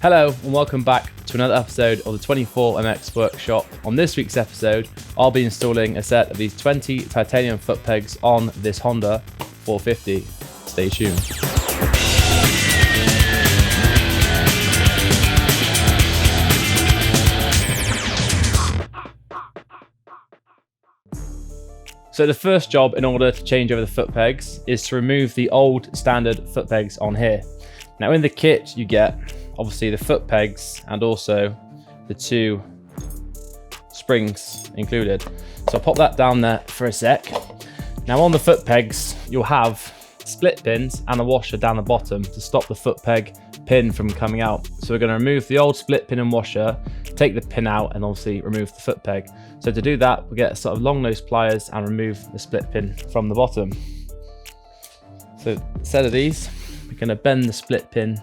Hello and welcome back to another episode of the 24MX workshop. On this week's episode, I'll be installing a set of these 20 titanium foot pegs on this Honda 450. Stay tuned. So the first job in order to change over the foot pegs is to remove the old standard foot pegs on here. Now in the kit you get obviously the foot pegs and also the two springs included. So I'll pop that down there for a sec. Now on the foot pegs you'll have split pins and a washer down the bottom to stop the foot peg pin from coming out. So we're going to remove the old split pin and washer, take the pin out and obviously remove the foot peg. So to do that we'll get a sort of long nose pliers and remove the split pin from the bottom. So instead of these we're going to bend the split pin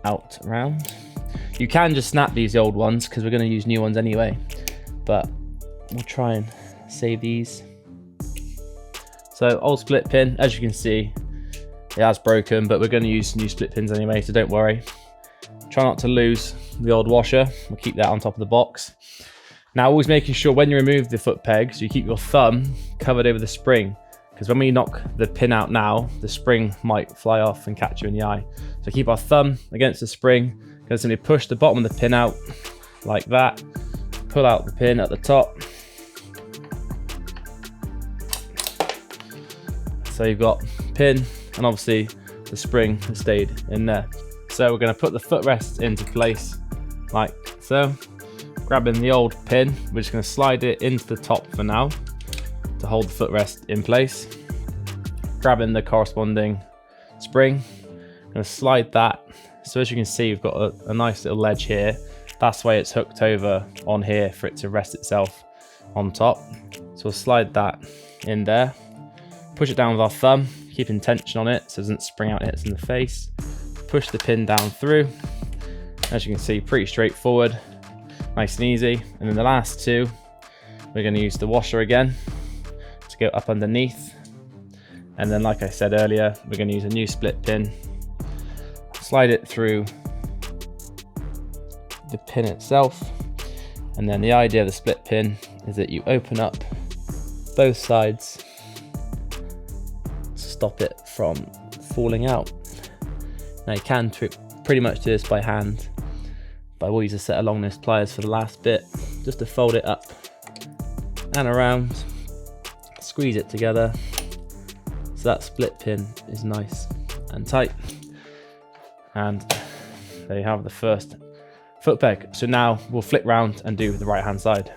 out around. You can just snap these old ones because we're going to use new ones anyway, but we'll try and save these. So old split pin, as you can see it has broken, but we're going to use new split pins anyway, so don't worry. Try not to lose the old washer, we'll keep that on top of the box. Now always making sure when you remove the foot pegs you keep your thumb covered over the spring, because when we knock the pin out now the spring might fly off and catch you in the eye. So keep our thumb against the spring, going to simply push the bottom of the pin out like that, pull out the pin at the top. So you've got pin and obviously the spring has stayed in there. So we're going to put the footrest into place like so. Grabbing the old pin, we're just going to slide it into the top for now to hold the footrest in place. Grabbing the corresponding spring, I'm going to slide that. So as you can see we've got a nice little ledge here. That's why it's hooked over on here for it to rest itself on top. So we'll slide that in there. Push it down with our thumb, keeping tension on it so it doesn't spring out and hits in the face. Push the pin down through. As you can see, pretty straightforward, nice and easy. And then the last two, we're going to use the washer again to go up underneath. And then like I said earlier, we're going to use a new split pin, slide it through the pin itself. And then the idea of the split pin is that you open up both sides, stop it from falling out. Now you can pretty much do this by hand, but I will use a set of long nose pliers for the last bit, just to fold it up and around, squeeze it together so that split pin is nice and tight. And there you have the first foot peg. So now we'll flip round and do the right hand side.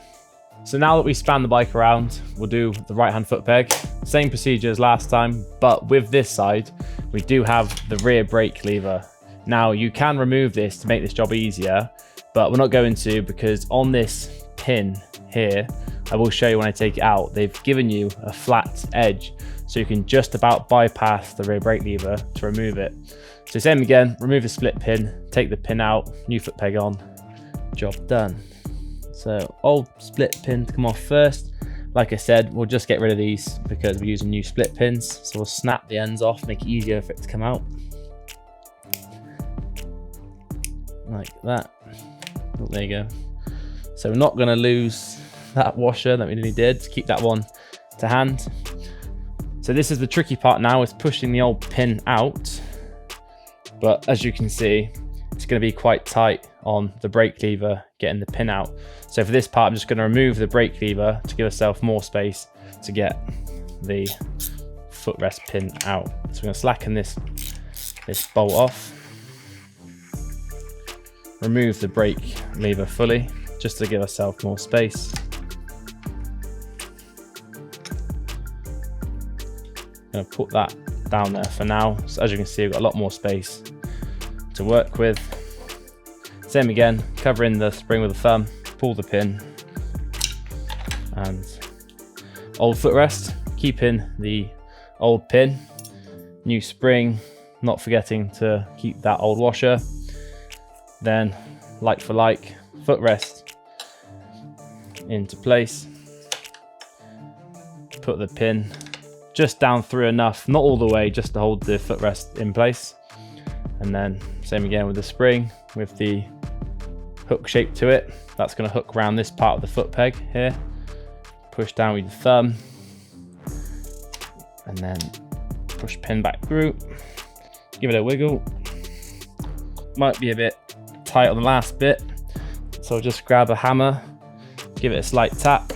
So now that we span the bike around, we'll do the right hand foot peg. Same procedure as last time, but with this side, we do have the rear brake lever. Now you can remove this to make this job easier, but we're not going to, because on this pin here, I will show you when I take it out, they've given you a flat edge, so you can just about bypass the rear brake lever to remove it. So same again, remove the split pin, take the pin out, new foot peg on, job done. So old split pin to come off first. Like I said, we'll just get rid of these because we're using new split pins. So we'll snap the ends off, make it easier for it to come out. Like that. Oh, there you go. So we're not going to lose that washer that we nearly did. Keep that one to hand. So this is the tricky part now, is pushing the old pin out. But as you can see, it's going to be quite tight on the brake lever getting the pin out. So for this part I'm just going to remove the brake lever to give ourselves more space to get the footrest pin out. So we're going to slacken this bolt off, remove the brake lever fully just to give ourselves more space. Going to put that down there for now. So as you can see we've got a lot more space to work with. Same again, covering the spring with the thumb, pull the pin, and old footrest, keeping the old pin, new spring, not forgetting to keep that old washer. Then like for like, footrest into place, put the pin just down through enough, not all the way, just to hold the footrest in place. And then same again with the spring, with the hook shape to it. That's going to hook around this part of the foot peg here. Push down with your thumb, and then push pin back through. Give it a wiggle. Might be a bit tight on the last bit, so just grab a hammer, give it a slight tap.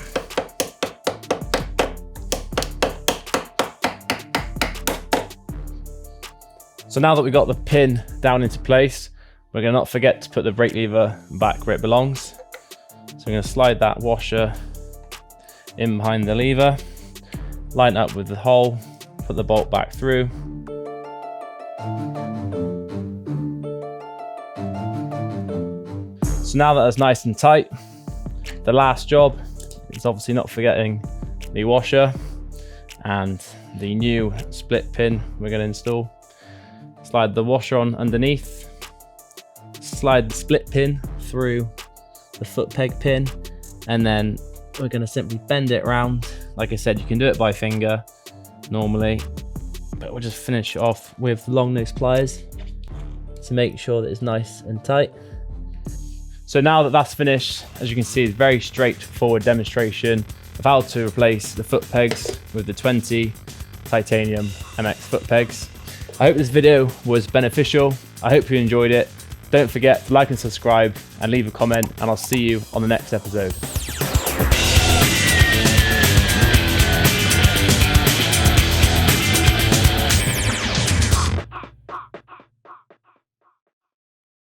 So now that we've got the pin down into place, we're going to not forget to put the brake lever back where it belongs. So I'm going to slide that washer in behind the lever, line up with the hole, put the bolt back through. So now that it's nice and tight, the last job is obviously not forgetting the washer and the new split pin we're going to install. Slide the washer on underneath, slide the split pin through the foot peg pin, and then we're going to simply bend it around. Like I said, you can do it by finger normally, but we'll just finish it off with long nose pliers to make sure that it's nice and tight. So now that that's finished, as you can see, it's a very straightforward demonstration of how to replace the foot pegs with the 20 titanium MX foot pegs. I hope this video was beneficial. I hope you enjoyed it. Don't forget to like and subscribe and leave a comment, and I'll see you on the next episode.